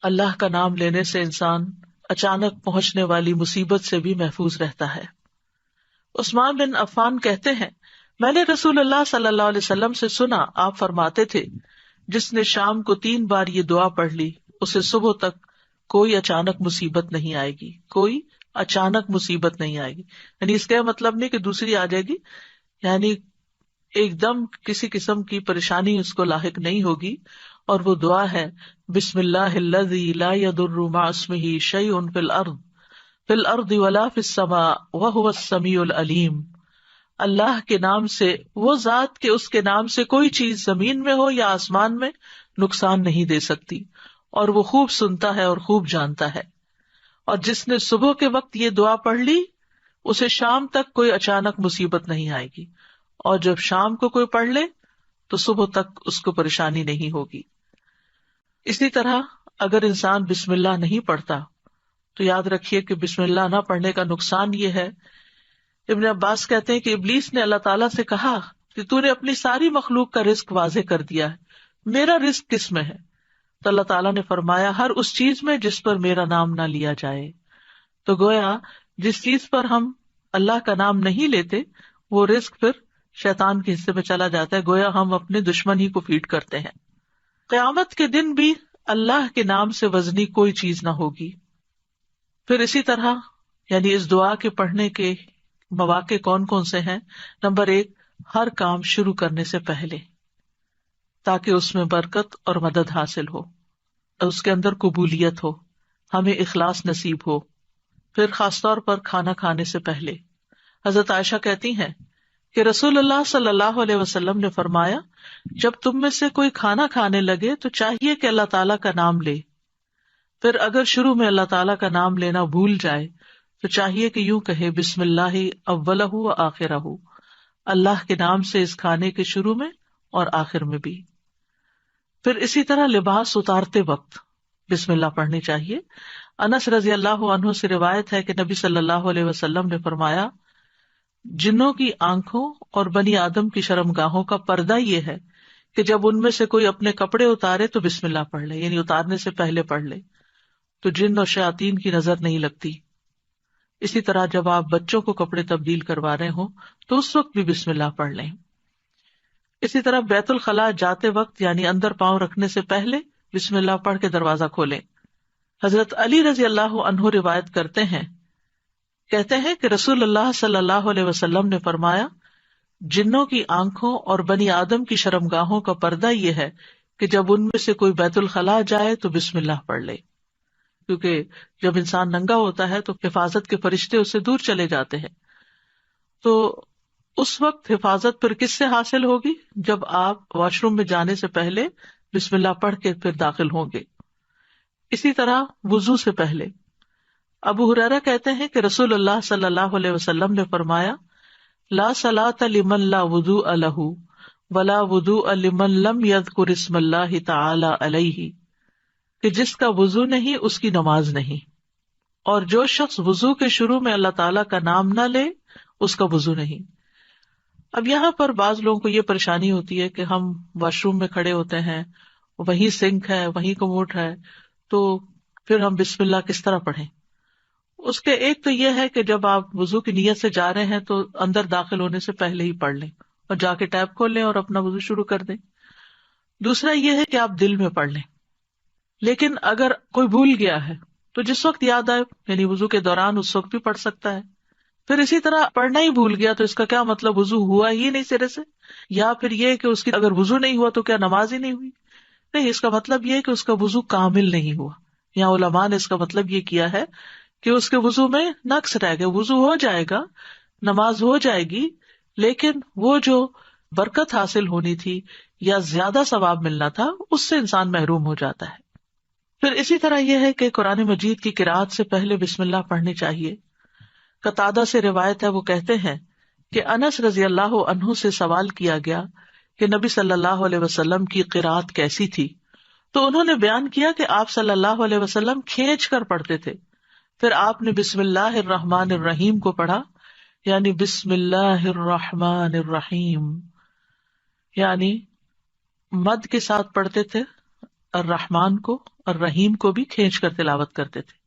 اللہ کا نام لینے سے انسان اچانک پہنچنے والی مصیبت سے بھی محفوظ رہتا ہے۔ عثمان بن عفان کہتے ہیں، میں نے رسول اللہ صلی اللہ علیہ وسلم سے سنا، آپ فرماتے تھے، جس نے شام کو 3 بار یہ دعا پڑھ لی اسے صبح تک کوئی اچانک مصیبت نہیں آئے گی، کوئی اچانک مصیبت نہیں آئے گی۔ یعنی اس کا مطلب نہیں کہ دوسری آ جائے گی، یعنی ایک دم کسی قسم کی پریشانی اس کو لاحق نہیں ہوگی۔ اور وہ دعا ہے، بسم اللہ الذی لا یضر مع اسمہ شیء فی الارض ولا فی السماء وہو السمیع العلیم۔ اللہ کے نام سے، وہ ذات کہ اس کے نام سے کوئی چیز زمین میں ہو یا آسمان میں نقصان نہیں دے سکتی، اور وہ خوب سنتا ہے اور خوب جانتا ہے۔ اور جس نے صبح کے وقت یہ دعا پڑھ لی اسے شام تک کوئی اچانک مصیبت نہیں آئے گی، اور جب شام کو کوئی پڑھ لے تو صبح تک اس کو پریشانی نہیں ہوگی۔ اسی طرح اگر انسان بسم اللہ نہیں پڑھتا تو یاد رکھیے کہ بسم اللہ نہ پڑھنے کا نقصان یہ ہے، ابن عباس کہتے ہیں کہ ابلیس نے اللہ تعالیٰ سے کہا کہ تو نے اپنی ساری مخلوق کا رزق واضح کر دیا ہے، میرا رزق کس میں ہے؟ تو اللہ تعالیٰ نے فرمایا، ہر اس چیز میں جس پر میرا نام نہ لیا جائے۔ تو گویا جس چیز پر ہم اللہ کا نام نہیں لیتے وہ رزق پھر شیطان کے حصے میں چلا جاتا ہے، گویا ہم اپنے دشمن ہی کو فیڈ کرتے ہیں۔ قیامت کے دن بھی اللہ کے نام سے وزنی کوئی چیز نہ ہوگی۔ پھر اسی طرح یعنی اس دعا کے پڑھنے کے مواقع کون کون سے ہیں؟ نمبر 1، ہر کام شروع کرنے سے پہلے، تاکہ اس میں برکت اور مدد حاصل ہو، اس کے اندر قبولیت ہو، ہمیں اخلاص نصیب ہو۔ پھر خاص طور پر کھانا کھانے سے پہلے حضرت عائشہ کہتی ہیں کہ رسول اللہ صلی اللہ علیہ وسلم نے فرمایا، جب تم میں سے کوئی کھانا کھانے لگے تو چاہیے کہ اللہ تعالیٰ کا نام لے، پھر اگر شروع میں اللہ تعالیٰ کا نام لینا بھول جائے تو چاہیے کہ یوں کہے، بسم اللہ اولہ و آخرہ، اللہ کے نام سے اس کھانے کے شروع میں اور آخر میں بھی۔ پھر اسی طرح لباس اتارتے وقت بسم اللہ پڑھنی چاہیے۔ انس رضی اللہ عنہ سے روایت ہے کہ نبی صلی اللہ علیہ وسلم نے فرمایا، جنوں کی آنکھوں اور بنی آدم کی شرمگاہوں کا پردہ یہ ہے کہ جب ان میں سے کوئی اپنے کپڑے اتارے تو بسم اللہ پڑھ لے، یعنی اتارنے سے پہلے پڑھ لے، تو جن اور شیاطین کی نظر نہیں لگتی۔ اسی طرح جب آپ بچوں کو کپڑے تبدیل کروا رہے ہوں تو اس وقت بھی بسم اللہ پڑھ لیں۔ اسی طرح بیت الخلاء جاتے وقت یعنی اندر پاؤں رکھنے سے پہلے بسم اللہ پڑھ کے دروازہ کھولیں۔ حضرت علی رضی اللہ عنہ روایت کرتے ہیں، کہتے ہیں کہ رسول اللہ صلی اللہ علیہ وسلم نے فرمایا، جنوں کی آنکھوں اور بنی آدم کی شرمگاہوں کا پردہ یہ ہے کہ جب ان میں سے کوئی بیت الخلاء جائے تو بسم اللہ پڑھ لے، کیونکہ جب انسان ننگا ہوتا ہے تو حفاظت کے فرشتے اس سے دور چلے جاتے ہیں۔ تو اس وقت حفاظت پھر کس سے حاصل ہوگی؟ جب آپ واش روم میں جانے سے پہلے بسم اللہ پڑھ کے پھر داخل ہوں گے۔ اسی طرح وضو سے پہلے ابو ہریرہ کہتے ہیں کہ رسول اللہ صلی اللہ علیہ وسلم نے فرمایا، لا صلاۃ لمن لا وضوء لہ ولا وضوء لمن لم یذکر اسم اللہ تعالی علیہ، کہ جس کا وضو نہیں اس کی نماز نہیں، اور جو شخص وضو کے شروع میں اللہ تعالیٰ کا نام نہ لے اس کا وضو نہیں۔ اب یہاں پر بعض لوگوں کو یہ پریشانی ہوتی ہے کہ ہم واش روم میں کھڑے ہوتے ہیں، وہیں سنک ہے، وہیں کموڈ ہے، تو پھر ہم بسم اللہ کس طرح پڑھیں؟ اس کے ایک تو یہ ہے کہ جب آپ وضو کی نیت سے جا رہے ہیں تو اندر داخل ہونے سے پہلے ہی پڑھ لیں اور جا کے ٹیپ کھول لیں اور اپنا وضو شروع کر دیں۔ دوسرا یہ ہے کہ آپ دل میں پڑھ لیں، لیکن اگر کوئی بھول گیا ہے تو جس وقت یاد آئے، یعنی وضو کے دوران اس وقت بھی پڑھ سکتا ہے۔ پھر اسی طرح پڑھنا ہی بھول گیا تو اس کا کیا مطلب؟ وضو ہوا ہی نہیں سرے سے، یا پھر یہ کہ اس کی اگر وضو نہیں ہوا تو کیا نماز ہی نہیں ہوئی؟ نہیں، اس کا مطلب یہ کہ اس کا وضو کامل نہیں ہوا۔ یہاں علماء نے اس کا مطلب یہ کیا ہے کہ اس کے وضو میں نقص رہ گیا، وضو ہو جائے گا، نماز ہو جائے گی، لیکن وہ جو برکت حاصل ہونی تھی یا زیادہ ثواب ملنا تھا اس سے انسان محروم ہو جاتا ہے۔ پھر اسی طرح یہ ہے کہ قرآن مجید کی قرأت سے پہلے بسم اللہ پڑھنی چاہیے۔ قتادہ سے روایت ہے، وہ کہتے ہیں کہ انس رضی اللہ عنہ سے سوال کیا گیا کہ نبی صلی اللہ علیہ وسلم کی قرأت کیسی تھی، تو انہوں نے بیان کیا کہ آپ صلی اللہ علیہ وسلم کھینچ کر پڑھتے تھے، پھر آپ نے بسم اللہ الرحمن الرحیم کو پڑھا، یعنی بسم اللہ الرحمن الرحیم، یعنی مد کے ساتھ پڑھتے تھے، الرحمن کو اور رحیم کو بھی کھینچ کر تلاوت کرتے تھے.